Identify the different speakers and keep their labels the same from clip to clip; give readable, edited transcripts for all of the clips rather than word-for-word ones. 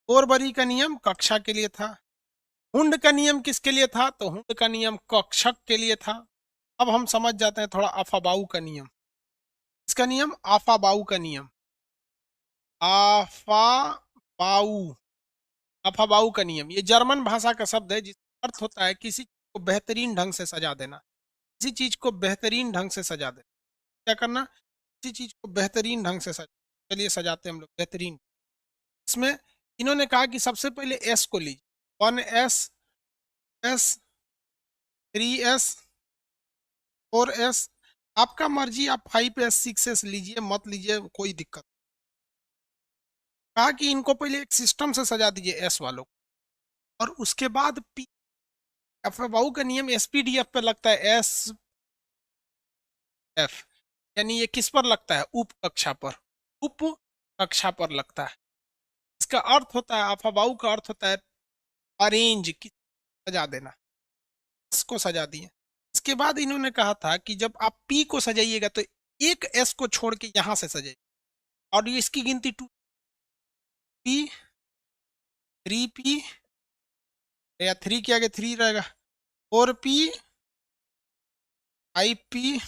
Speaker 1: बोरबरी का नियम कक्षा के लिए था। हुंड का नियम किसके लिए था? तो हुंड का नियम कक्षक के लिए था। अब हम समझ जाते हैं थोड़ा आफाबाऊ का नियम। इसका नियम आफाबाऊ का नियम। आफाबाऊ, आफाबाऊ का नियम ये जर्मन भाषा का शब्द है जिसका अर्थ होता है किसी चीज को बेहतरीन ढंग से सजा देना। किसी चीज को बेहतरीन ढंग से सजा देना, क्या करना? किसी चीज को बेहतरीन ढंग से सजा, चलिए सजाते हैं हम लोग बेहतरीन। इसमें इन्होंने कहा कि सबसे पहले एस को लीजिए, 1s, एस, 3s, 4s, आपका मर्जी, आप 5s 6s लीजिए, मत लीजिए, कोई दिक्कत। कहा कि इनको पहले एक सिस्टम से सजा दीजिए एस वालों को, और उसके बाद पी। एफबाऊ का नियम एसपीडीएफ पे लगता है, एस एफ, यानी ये किस पर लगता है? उप कक्षा पर, उप कक्षा पर लगता है। इसका अर्थ होता है, अफबाऊ का अर्थ होता है अरेंज, सजा देना। इसको सजा दिए। इसके बाद इन्होंने कहा था कि जब आप पी को सजाइएगा तो एक एस को छोड़ के यहां से सजाइए, और ये इसकी गिनती 2p, 3p, या 3 के आगे 3 रहेगा, 4p, 5p,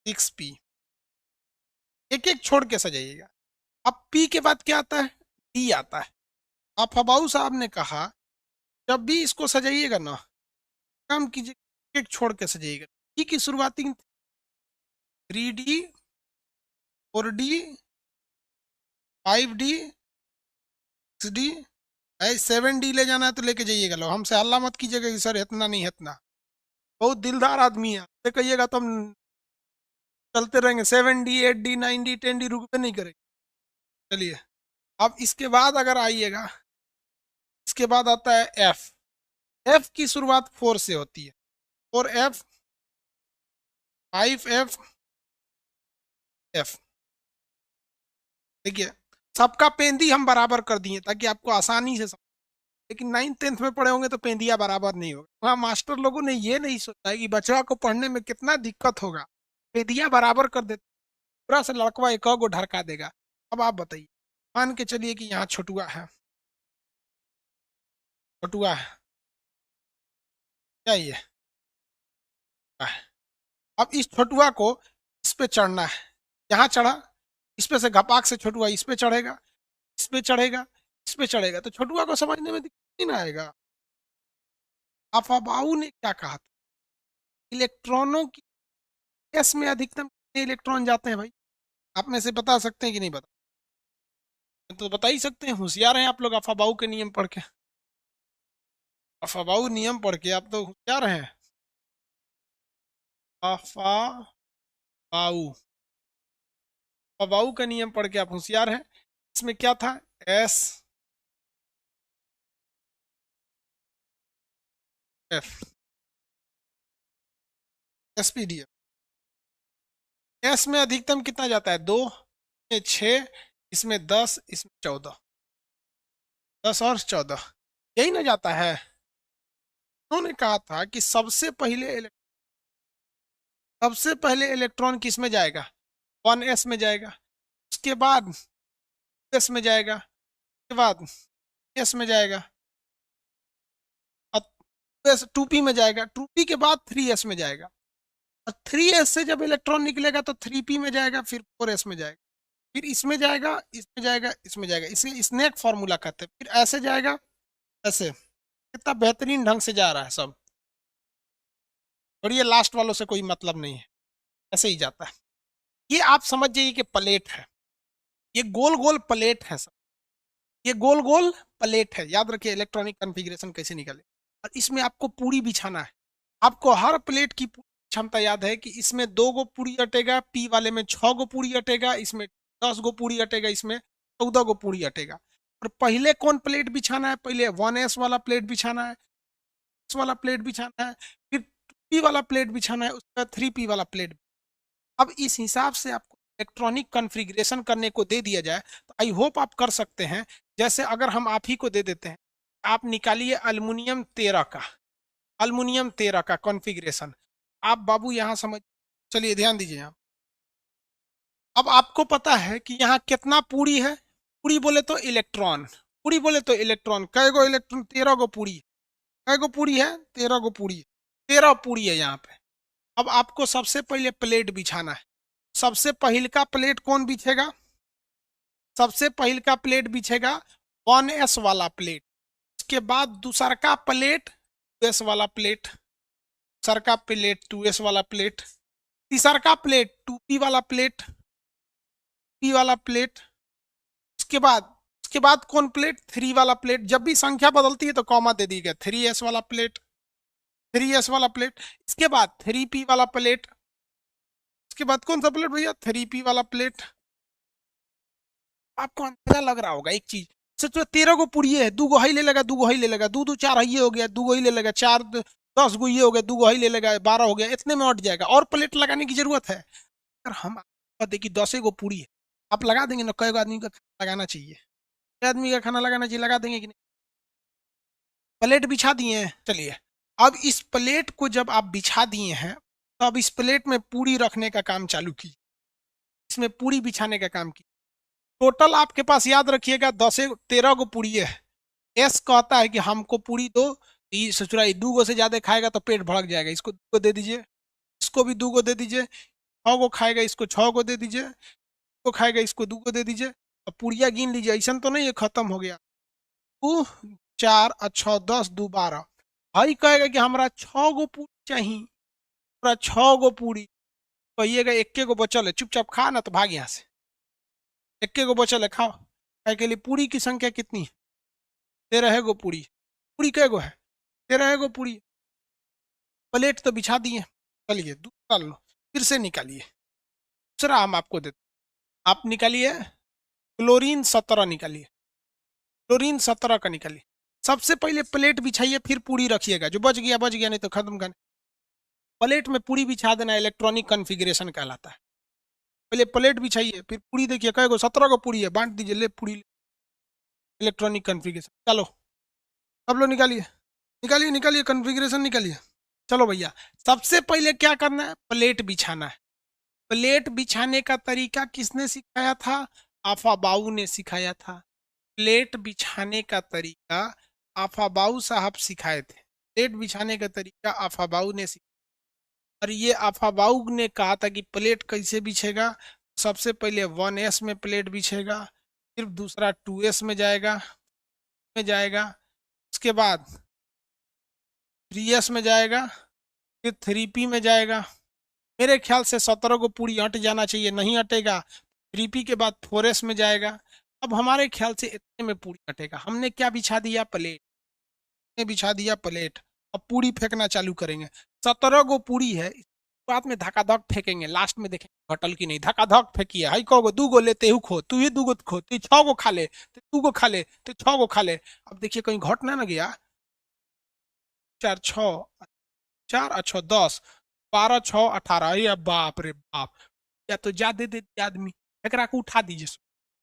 Speaker 1: 6p, एक एक छोड़ के सजाइएगा। अब p के बाद क्या आता है? d आता है। आप हबाऊ साहब ने कहा जब भी इसको सजाइएगा ना, काम कीजिए एक छोड़ के सजाइएगा। डी की शुरुआती 3d, 4d, 5d, 6d, 7d ले जाना है तो लेके जाइएगा। लो, हमसे हल्ला मत कीजिएगा कि सर इतना नहीं, इतना। बहुत दिलदार आदमी है, तो कहिएगा तो हम चलते रहेंगे। 7d, 8d, 9d, 10d रुकते नहीं करेंगे। चलिए, अब इसके बाद अगर आइएगा, इसके बाद आता है एफ। एफ की शुरुआत 4 से होती है, 4f, 5f, एफ। देखिए, सबका पेंदी हम बराबर कर दिए ताकि आपको आसानी से समझ। लेकिन 9th 10th में पढ़े होंगे तो पेंदिया बराबर नहीं होगा। वहाँ मास्टर लोगों ने ये नहीं सोचा है कि बच्चा को पढ़ने में कितना दिक्कत होगा, पेंदिया बराबर कर देते, पूरा से लड़कवा एक गो ढरका देगा। अब आप बताइए, मान के चलिए कि यहाँ छोटुआ है, छोटुआ है, क्या ये है? अब इस छोटुआ को इस पे चढ़ना है, यहाँ चढ़ा, इस पे से घपाक से छोटुआ इस पे चढ़ेगा, इस पे चढ़ेगा, इस पे चढ़ेगा, तो छोटुआ को समझने में दिक्कत नहीं ना आएगा। अफबाऊ ने क्या कहा था? इलेक्ट्रॉनों की एस में अधिकतम कितने इलेक्ट्रॉन जाते हैं भाई? आप में से बता सकते हैं कि नहीं बता? तो बता ही सकते हैं, होशियार हैं आप लोग अफबाऊ के नियम पढ़ के। अफबाऊ नियम पढ़ के आप तो होशियार हैं। अफबाऊ, अफबाऊ का नियम पढ़ के आप होशियार हैं। इसमें क्या था? S F, SPDF. एस में अधिकतम कितना जाता है? 2, इसमें 6, इसमें 10, इसमें 14, 10 और 14, यही ना जाता है। उन्होंने कहा था कि सबसे पहले इलेक्ट्रॉन किस में जाएगा? 1s में जाएगा, उसके बाद s में जाएगा, उसके बाद s में जाएगा, और 2p में जाएगा, 2p के बाद 3s में जाएगा, और 3s से जब इलेक्ट्रॉन निकलेगा तो 3p में जाएगा, फिर 4s में जाएगा, फिर इसमें जाएगा, इसमें जाएगा, इसमें जाएगा। इसे स्नेक फॉर्मूला कहते हैं। फिर ऐसे जाएगा, ऐसे। कितना बेहतरीन ढंग से जा रहा है सब, और ये लास्ट वालों से कोई मतलब नहीं है, ऐसे ही जाता है। ये आप समझ जाइए कि प्लेट है, ये गोल गोल प्लेट है सब, ये गोल गोल प्लेट है। याद रखिए इलेक्ट्रॉनिक कॉन्फ़िगरेशन कैसे निकले। और इसमें आपको पूरी बिछाना है। आपको हर प्लेट की क्षमता याद है कि इसमें 2 गो पूरी अटेगा, पी वाले में 6 गो पूरी अटेगा, इसमें 10 गो पूरी अटेगा, इसमें 14 गो पूरी अटेगा। और पहले कौन प्लेट बिछाना है? पहले 1s वाला प्लेट बिछाना है, एस वाला प्लेट बिछाना है, फिर 2p वाला प्लेट बिछाना है, उसके बाद 3p वाला प्लेट। अब इस हिसाब से आपको इलेक्ट्रॉनिक कॉन्फ़िगरेशन करने को दे दिया जाए तो आई होप आप कर सकते हैं। जैसे अगर हम आप ही को दे देते हैं, आप निकालिए अल्मुनियम 13 का कॉन्फ़िगरेशन। आप बाबू यहाँ समझ, चलिए ध्यान दीजिए। यहाँ अब आपको पता है कि यहाँ कितना पूरी है? पूरी बोले तो इलेक्ट्रॉन, पूरी बोले तो इलेक्ट्रॉन, कै गो इलेक्ट्रॉन, 13 गो पूरी, कै गो पूरी है, 13 गो पूरी, 13 पूरी है यहाँ पे। अब आपको सबसे पहले प्लेट बिछाना है। सबसे पहल का प्लेट कौन बिछेगा? सबसे पहल का प्लेट बिछेगा 1s वाला प्लेट। उसके बाद दूसर का प्लेट 2s वाला प्लेट, दूसर का प्लेट 2s वाला प्लेट, तीसर का प्लेट 2p वाला प्लेट, p वाला प्लेट। उसके बाद कौन प्लेट? 3 वाला प्लेट। जब भी संख्या बदलती है तो कॉमा दे दीजिएगा, 3s वाला प्लेट, 3s वाला प्लेट। इसके बाद 3p वाला प्लेट। उसके बाद कौन सा प्लेट भैया? 3p वाला प्लेट। आपको अंदाजा लग रहा होगा एक चीज, सोचो 13 गो पूरी है, 2 गो हई ले लेगा, 2 गो हई ले लेगा, 2 2 4 हई हो गया, 2 गो हई ले लेगा, 4 10 गो ये हो गया, 2 गो हई ले लेगा, 12 हो गया, इतने में अट जाएगा। और प्लेट लगाने की जरूरत है? अगर हम कहते कि 10 गो पूरी है, आप लगा देंगे ना? कई आदमी का खाना लगाना चाहिए, कई आदमी का खाना लगाना चाहिए, लगा देंगे कि नहीं? प्लेट बिछा दिए हैं, चलिए। अब इस प्लेट को जब आप बिछा दिए हैं, तो अब इस प्लेट में पूरी रखने का काम चालू की, इसमें पूरी बिछाने का काम की। टोटल आपके पास याद रखिएगा 13 गो पूरी है। एस कहता है कि हमको पूरी दो, सचुराई 2 गो से ज्यादा खाएगा तो पेट भड़क जाएगा, इसको 2 गो दे दीजिए, इसको भी 2 गो दे दीजिए, 6 गो खाएगा इसको 6 गो दे दीजिए, इसको खाएगा इसको 2 गो दे दीजिए। और पूरिया गिन लीजिए, ऐसा तो नहीं है खत्म हो गया। 2 4 और 6 10 2 12। भाई कहेगा कि हमारा 6 गो पूरी चाहिए, हमारा 6 गो पूरी। कहिएगा एक गो बचल है, चुपचाप खा ना तो भाग यहाँ से, एक गो बचल है खाओ। खाए के लिए पूरी की संख्या कितनी है? 13 गो पूरी। पूरी कै गो है? 13 गो पूरी। प्लेट तो बिछा दिए, चलिए दूसरा लो, फिर से निकालिए। दूसरा हम आपको देते, आप निकालिए क्लोरीन 17 निकालिए, क्लोरीन 17 का निकालिए। सबसे पहले प्लेट बिछाइए, फिर पूरी रखिएगा, जो बच गया नहीं तो खत्म करने। प्लेट में पूरी बिछा देना इलेक्ट्रॉनिक कॉन्फ़िगरेशन कहलाता है। पहले प्लेट बिछाइए, फिर पूरी देखिए कै गो, 17 गो पूरी है, बांट दीजिए, ले पूरी, इलेक्ट्रॉनिक कॉन्फ़िगरेशन। चलो सब लोग निकालिए, निकालिए निकालिए कॉन्फ़िगरेशन निकालिए। चलो भैया, सबसे पहले क्या करना है? प्लेट बिछाना है। प्लेट बिछाने का तरीका किसने सिखाया था? आफाबाऊ ने सिखाया था। प्लेट बिछाने का तरीका आफाबाऊ साहब सिखाए थे। प्लेट बिछाने का तरीका आफाबाऊ ने सिखाया, और ये आफाबाऊ ने कहा था कि प्लेट कैसे बिछेगा। सबसे पहले 1s में प्लेट बिछेगा, फिर दूसरा 2s में जाएगा, उसके बाद 3s में जाएगा, फिर 3p में जाएगा। मेरे ख्याल से 17 को पूरी हट जाना चाहिए, नहीं हटेगा। 3p के बाद 4s में जाएगा। अब हमारे ख्याल से इतने में पूरी हटेगा। हमने क्या बिछा दिया? प्लेट ने बिछा दिया प्लेट। अब पूरी फेंकना चालू करेंगे। 17 गो पूरी है, बाद में धकाधक फेंकेंगे, लास्ट में देखेंगे घटल की नहीं। धकाधक फेंकिए, हई कहो 2 गो लेते हु खो, तू ही 2 गो खो, तू 6 गो खा ले, तू 2 गो खा ले, तू 6 गो खा ले। अब देखिए कहीं घट ना गया। 4 6 4 और 6 10, 12 6 18। अरे बाप रे बाप, या तो जा दे देते आदमी। एकरा को उठा दीजिए,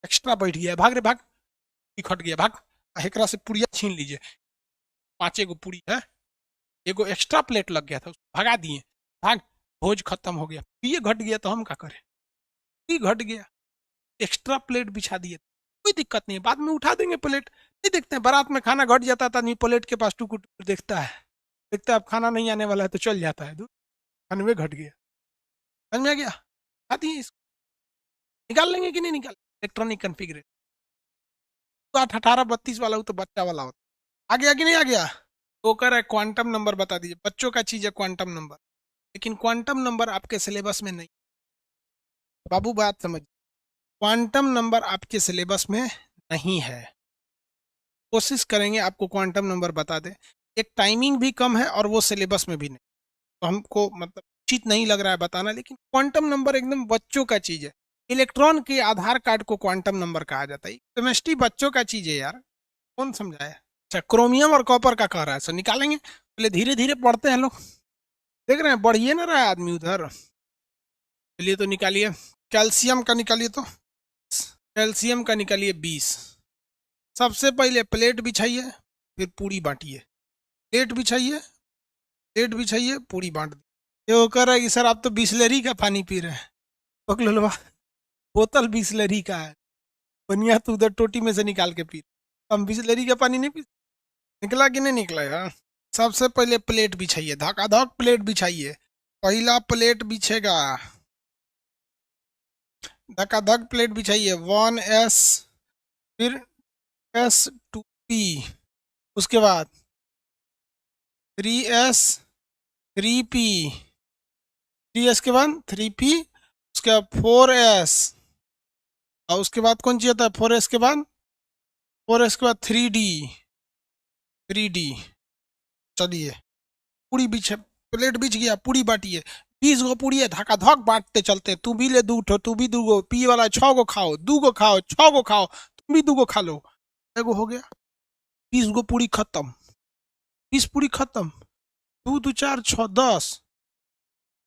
Speaker 1: एक्स्ट्रा बैठ गया, भाग रे भाग, खट गया भाग। एकरा से पुड़िया छीन लीजिए, 5 गो पूरी है, एगो एक्स्ट्रा प्लेट लग गया था, उसको भगा दिए, भाग। भोज खत्म हो गया। ये घट गया तो हम क्या करें? ये घट गया, एक्स्ट्रा प्लेट बिछा दिए, कोई दिक्कत नहीं, बाद में उठा देंगे प्लेट। नहीं देखते हैं बारात में खाना घट जाता था, आदमी प्लेट के पास टुकुर टुकुर देखता है, देखता है अब खाना नहीं आने वाला है तो चल जाता है, खाने में घट गया। समझ में आ गया? आती है इसको निकाल लेंगे कि नहीं निकाल? इलेक्ट्रॉनिक कॉन्फ़िगरेशन 8 18 32 वाला हो तो बच्चा वाला होता। आ गया कि नहीं आ गया? तो कह रहा है क्वांटम नंबर बता दीजिए। बच्चों का चीज है क्वांटम नंबर, लेकिन क्वांटम नंबर आपके सिलेबस में नहीं। बाबू बात समझ, क्वांटम नंबर आपके सिलेबस में नहीं है। कोशिश करेंगे आपको क्वांटम नंबर बता दें। एक टाइमिंग भी कम है और वो सिलेबस में भी नहीं, तो हमको मतलब उचित नहीं लग रहा है बताना। लेकिन क्वांटम नंबर एकदम बच्चों का चीज है। इलेक्ट्रॉन के आधार कार्ड को क्वांटम नंबर कहा जाता है। केमिस्ट्री बच्चों का चीज है यार, कौन समझाया? अच्छा, क्रोमियम और कॉपर का कह रहा है, सो निकालेंगे। पहले धीरे धीरे पढ़ते हैं लोग, देख रहे हैं बढ़िए ना रहा है आदमी उधर। चलिए तो निकालिए, कैल्शियम का निकालिए, तो कैल्शियम का निकालिए 20। सबसे पहले प्लेट बिछाइए, फिर पूरी बांटिए। प्लेट बिछाइए, प्लेट बिछाइए, पूरी बांट दी। ये कह रहा है कि सर आप तो बिस्लरी का पानी पी रहे हैं। पकड़ लो, बोतल बिस्लरी का है, बनिया तो उधर टोटी में से निकाल के पी, हम बिसलेरी का पानी नहीं पी। निकला कि नहीं निकला यार? सबसे पहले प्लेट बिछाइए, धकाधक प्लेट बिछाइए। पहला प्लेट बिछेगा, धकाधक प्लेट बिछाइए। 1s, फिर S2P, उसके बाद 3s, 3p, 3s के बाद 3p, उसके बाद 4s, और उसके बाद कौन सी होता है 4s के बाद? 4s के बाद 3d, 3d। चलिए पूरी बिछ, प्लेट बिछ गया, पूरी बांटिए। 20 गो पूरी है, धक्का धक बांटते चलते। तू भी ले 2 ठो, तू भी 2 गो, पी वाला 6 गो खाओ, 2 गो खाओ, 6 गो खाओ, तुम भी 2 गो खा लो। एगो हो गया, 20 गो पूरी खत्म, 20 पूरी खत्म। 2 2 4 6 10,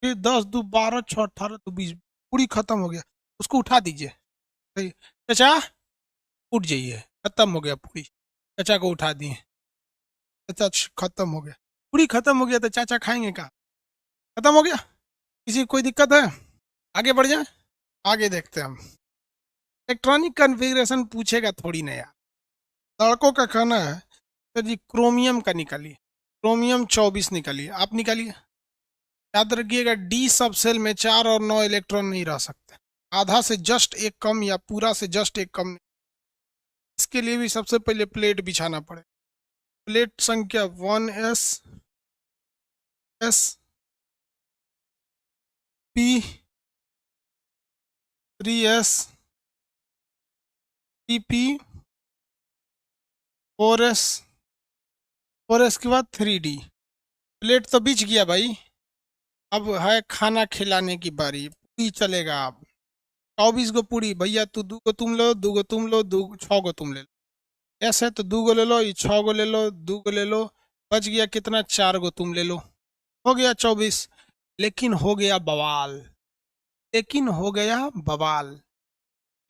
Speaker 1: फिर 10 2 12 6 18 2 20, पूरी खत्म हो गया। उसको उठा दीजिए। सही। चाचा उठ जाइए, खत्म हो गया पूरी। चाचा को उठा दिए, चाचा खत्म हो गया, पूरी खत्म हो गया। तो चाचा खाएंगे कहाँ? खत्म हो गया। किसी को कोई दिक्कत है? आगे बढ़ जाए, आगे देखते हैं हम। इलेक्ट्रॉनिक कॉन्फ़िगरेशन पूछेगा थोड़ी ना यार। लड़कों का कहना है तो जी क्रोमियम का निकालिए, क्रोमियम 24 निकालिए, आप निकालिए। याद रखिएगा डी सब सेल में 4 और 9 इलेक्ट्रॉन नहीं रह सकते, आधा से जस्ट एक कम या पूरा से जस्ट एक कम। इसके लिए भी सबसे पहले प्लेट बिछाना पड़े। प्लेट संख्या 1s, s, p, 3s, 3p, 4s, 4s के बाद 3d। प्लेट तो बिछ गया भाई, अब है खाना खिलाने की बारी। पूरी चलेगा अब। 24 गो पूरी भैया, तू 2 गो तुम लो, 2 गो तुम लो, 6 गो तुम ले लो। ऐसे तो 2 गो ले लो, ये 6 गो ले लो, 2 गो ले लो। बच गया कितना? 4 गो तुम ले लो। हो गया 24। लेकिन हो गया बवाल, लेकिन हो गया बवाल।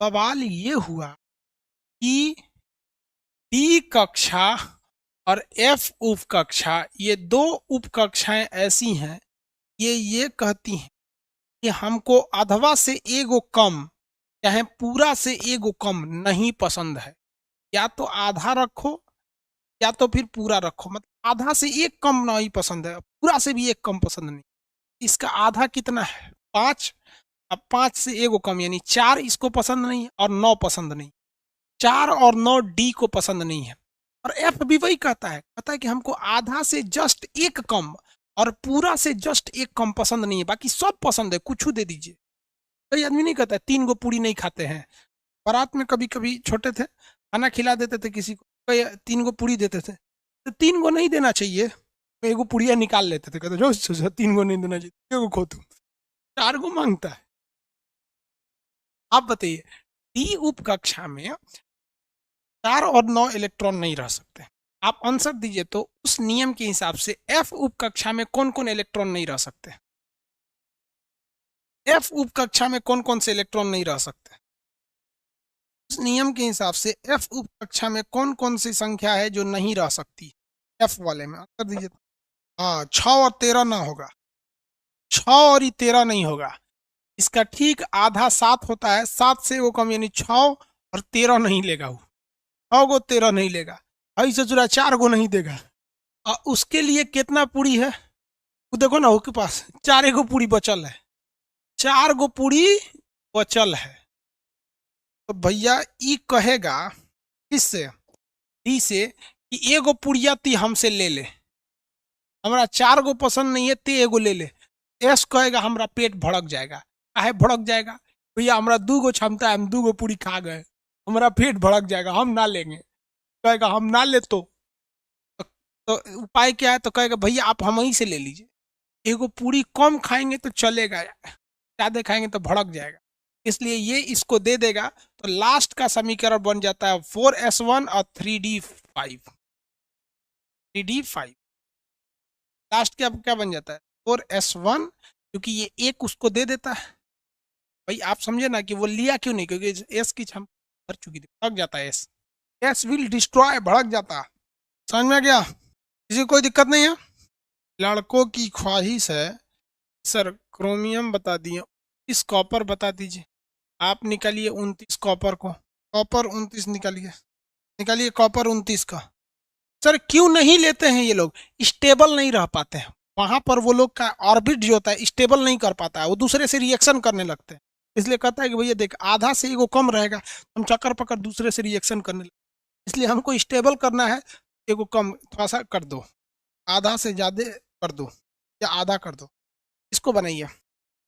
Speaker 1: बवाल ये हुआ कि डी कक्षा और एफ उप कक्षा, ये 2 उप कक्षाएं ऐसी हैं, ये कहती हैं कि हमको अधवा से एगो कम, चाहे पूरा से एगो कम नहीं पसंद है। या तो आधा रखो या तो फिर पूरा रखो, मतलब आधा से एक कम नहीं पसंद है, पूरा से भी एक कम पसंद नहीं। इसका आधा कितना है? 5। अब 5 से एगो कम यानी 4 इसको पसंद नहीं है और 9 पसंद नहीं। 4 और 9 डी को पसंद नहीं है। और एफ भी वही कहता है कि हमको आधा से जस्ट एक कम और पूरा से जस्ट एक कम पसंद नहीं है, बाकी सब पसंद है, कुछ दे दीजिए। कई आदमी नहीं कहता है 3 गो पूरी नहीं खाते हैं। बारात में कभी कभी छोटे थे, खाना खिला देते थे किसी को, कोई 3 गो पूरी देते थे, तो 3 गो नहीं देना चाहिए, तो एगो पूड़िया निकाल लेते थे, कहते जो 3 गो नहीं देना चाहिए, एगो खो तुम, 4 गो मांगता है। आप बताइए, डी उप कक्षा में 4 और 9 इलेक्ट्रॉन नहीं रह सकते। आप आंसर दीजिए तो उस नियम के हिसाब से एफ उप कक्षा में कौन कौन इलेक्ट्रॉन नहीं रह सकते? एफ उप कक्षा में कौन कौन से इलेक्ट्रॉन नहीं रह सकते? उस नियम के हिसाब से एफ उप कक्षा में कौन कौन सी संख्या है जो नहीं रह सकती एफ वाले में? आंसर दीजिए। हाँ, 6 और 13 ना होगा, 6 और 13 नहीं होगा। इसका ठीक आधा 7 होता है, 7 से वो कम यानी 6 और 13 नहीं लेगा वो, 6 गो 13 नहीं लेगा। ऐसे चुरा 4 गो नहीं देगा। और उसके लिए कितना पूरी है वो देखो ना, उसके पास 4 गो पूरी बचल है, 4 गो पूरी बचल है। तो भैया ई कहेगा किससे? डी से कि एगो पुड़िया ती हमसे ले ले, हमरा 4 गो पसंद नहीं है, ते एगो ले ले। एस कहेगा हमरा पेट भड़क जाएगा। काहे भड़क जाएगा? भैया हमरा 2 गो क्षमता है, हम 2 गो पूरी खा गए, हमारा पेट भड़क जाएगा, हम ना लेंगे। कहेगा हम ना ले तो उपाय क्या है? तो कहेगा भैया आप हम ही से ले लीजिए। एगो पूरी कम खाएंगे तो चलेगा, ज्यादा खाएंगे तो भड़क जाएगा, इसलिए ये इसको दे देगा। तो लास्ट का समीकरण बन जाता है 4s1 और 3d5। 3d5 लास्ट क्या क्या बन जाता है? 4s1, क्योंकि ये एक उसको दे देता है। भाई आप समझे ना कि वो लिया क्यों नहीं, क्योंकि एस की क्षमता भर चुकी थी, भड़क जाता है एस। एस विल डिस्ट्रॉय, भड़क जाता। समझ में आ गया? किसी को कोई दिक्कत नहीं है? लड़कों की ख्वाहिश है सर क्रोमियम बता दिए, 29 कॉपर बता दीजिए। आप निकालिए 29 कॉपर को, कॉपर 29 निकालिए, निकालिए कॉपर 29 का। सर क्यों नहीं लेते हैं ये लोग? स्टेबल नहीं रह पाते हैं वहां पर, वो लोग का ऑर्बिट जो होता है स्टेबल नहीं कर पाता है, वो दूसरे से रिएक्शन करने लगते हैं। इसलिए कहता है कि भैया देख आधा से एगो कम रहेगा, हम चक्कर पकड़ दूसरे से रिएक्शन करने लगते, इसलिए हमको स्टेबल करना है, एगो कम थोड़ा सा कर दो, आधा से ज्यादा कर दो या आधा कर दो, इसको बनाइए।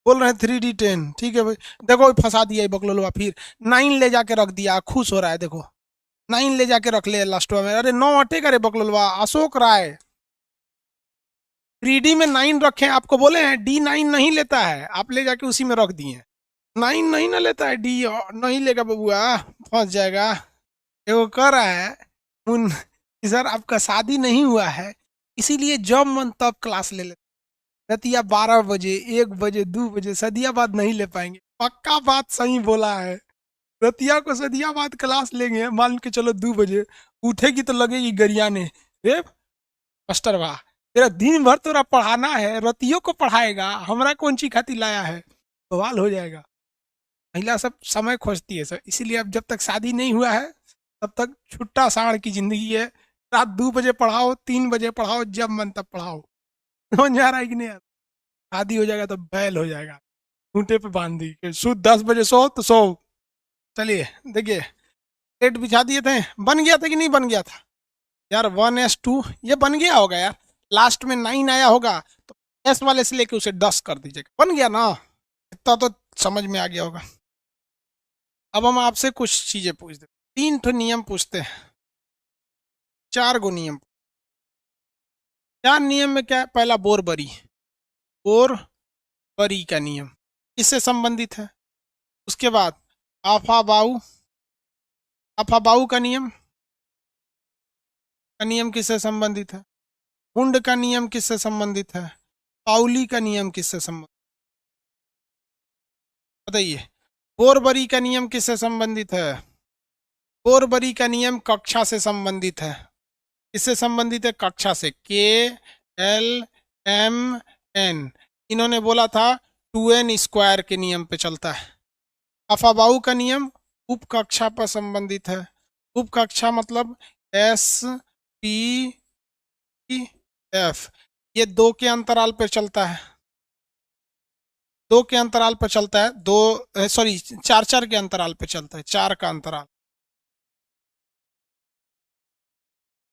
Speaker 1: बोल रहे हैं 3D10, ठीक है भाई। देखो फंसा दिया ये बकलोलवा, फिर 9 ले जाके रख दिया, खुश हो रहा है देखो, 9 ले जाके रख ले लास्ट में। अरे 9 हटेगा रे बकलोलवा, अशोक राय 3D में 9 रखे, आपको बोले हैं D9 नहीं लेता है, आप ले जाके उसी में रख दिए। 9 नहीं ना लेता है, डी नहीं लेगा बबुआ, फंस जाएगा। एगो कह रहा है उन कि सर आपका शादी नहीं हुआ है, इसीलिए जब मन तब क्लास ले लेते, रतिया 12 बजे 1 बजे 2 बजे, सदिया बाद नहीं ले पाएंगे। पक्का बात सही बोला है, रतिया को सदिया बाद क्लास लेंगे, मान के चलो 2 बजे उठेगी तो लगेगी गरियाने, रे मास्टर वाह तेरा दिन भर तोरा पढ़ाना है, रतियों को पढ़ाएगा, हमरा कौन ची खाती लाया है, बवाल हो जाएगा। महिला सब समय खोजती है सर, इसीलिए अब जब तक शादी नहीं हुआ है तब तक छुट्टा साड़ की जिंदगी है, रात 2 बजे पढ़ाओ 3 बजे पढ़ाओ, जब मन तब पढ़ाओ। समझ में आ रहा है कि नहीं यार? शादी हो जाएगा तो बैल हो जाएगा, खूंटे पे बांध दी कि सुबह 10 बजे सो तो सो। चलिए देखिए, पेट बिछा दिए थे, बन गया था कि नहीं बन गया था यार? 1s2 ये बन गया होगा यार, लास्ट में 9 आया होगा तो एस वाले से लेके उसे 10 कर दीजिएगा, बन गया ना? इतना तो समझ में आ गया होगा। अब हम आपसे कुछ चीजें पूछ दे, 3 ठो नियम पूछते हैं, 4 गो नियम। 4 नियम में क्या है? पहला बोरबरी, बोरबरी का नियम इससे संबंधित है। उसके बाद आफाबाऊ, आफाबाऊ का नियम किससे संबंधित है? हुंड का नियम किससे संबंधित है? पाउली का नियम किससे संबंधित, बताइए। बोरबरी का नियम किससे संबंधित है? बोरबरी का नियम कक्षा से संबंधित है। किससे संबंधित है? कक्षा से। KLMN, इन्होंने बोला था 2n² के नियम पे चलता है। अफाबाऊ का नियम उपकक्षा पर संबंधित है। उपकक्षा मतलब SPF, ये 2 के अंतराल पे चलता है, 2 के अंतराल पर चलता है, 4 के अंतराल पे चलता है, 4 का अंतराल,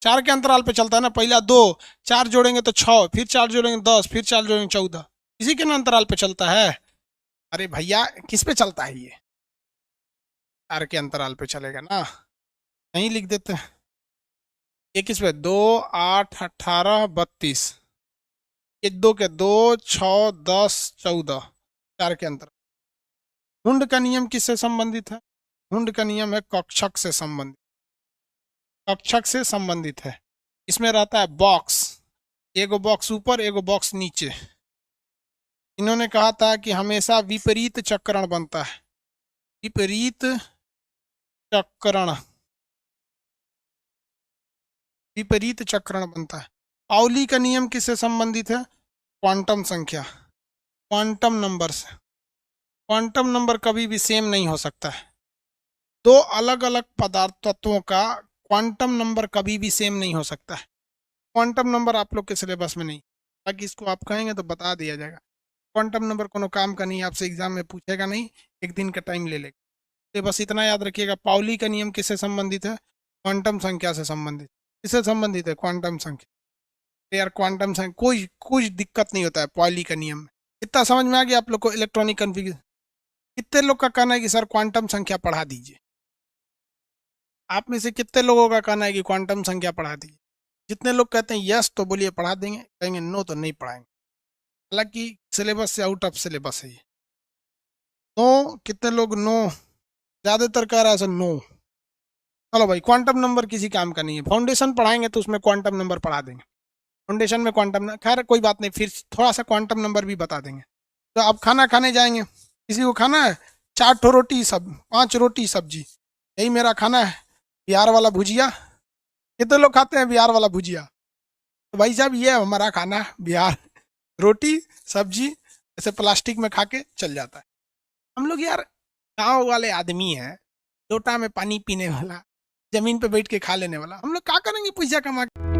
Speaker 1: 4 के अंतराल पे चलता है ना। पहला 2, 4 जोड़ेंगे तो 6, फिर 4 जोड़ेंगे 10, फिर 4 जोड़ेंगे 14, इसी के ना अंतराल पे चलता है। अरे भैया किस पे चलता है ये? 4 के अंतराल पे चलेगा ना, नहीं लिख देते हैं। ये किस पे? 2, 8, 18, 32, ये 2 के 2, 6, 10, 14, 4 के अंतराल। हुंड का नियम किससे संबंधित है? हुंड का नियम है कक्षक से संबंधित, कक्षक से संबंधित है। इसमें रहता है बॉक्स, एगो बॉक्स ऊपर एगो बॉक्स नीचे। इन्होंने कहा था कि हमेशा विपरीत चक्रण बनता है, विपरीत चक्रण, विपरीत चक्रण बनता है। पाउली का नियम किससे संबंधित है? क्वांटम संख्या, क्वांटम नंबर से। क्वांटम नंबर कभी भी सेम नहीं हो सकता है, 2 अलग अलग पदार्थ तत्वों का क्वांटम नंबर कभी भी सेम नहीं हो सकता है। क्वांटम नंबर आप लोग के सिलेबस में नहीं, ताकि इसको आप कहेंगे तो बता दिया जाएगा। क्वांटम नंबर कोनो काम का नहीं, आपसे एग्जाम में पूछेगा नहीं, 1 दिन का टाइम ले लेगा। तो बस इतना याद रखिएगा। पाउली का नियम किससे संबंधित है? क्वांटम संख्या से संबंधित। किससे संबंधित है? क्वांटम संख्या। तो यार क्वांटम संख्या कोई कुछ दिक्कत नहीं होता है पाउली का नियम में। इतना समझ में आ गया आप लोग को? Electronic configuration. कितने लोग का कहना है कि सर क्वांटम संख्या पढ़ा दीजिए? आप में से कितने लोगों का कहना है कि क्वांटम संख्या पढ़ा दीजिए? जितने लोग कहते हैं यस तो बोलिए पढ़ा देंगे, कहेंगे नो तो नहीं पढ़ाएंगे। हालांकि सिलेबस से आउट ऑफ सिलेबस है ये। नो, कितने लोग नो? ज्यादातर कह रहा है सर नो। चलो भाई, क्वांटम नंबर किसी काम का नहीं है, फाउंडेशन पढ़ाएंगे तो उसमें क्वांटम नंबर पढ़ा देंगे, फाउंडेशन में क्वांटम, खैर कोई बात नहीं, फिर थोड़ा सा क्वांटम नंबर भी बता देंगे। तो अब खाना खाने जाएंगे, किसी को खाना है 4 ठो रोटी, 5 रोटी सब्जी, यही मेरा खाना है, बिहार वाला भुजिया। कितने लोग खाते हैं बिहार वाला भुजिया? तो भाई साहब ये हमारा खाना है, बिहार, रोटी सब्जी, ऐसे प्लास्टिक में खा के चल जाता है। हम लोग यार गाँव वाले आदमी हैं, लोटा में पानी पीने वाला, जमीन पे बैठ के खा लेने वाला। हम लोग क्या करेंगे पैसा कमा के?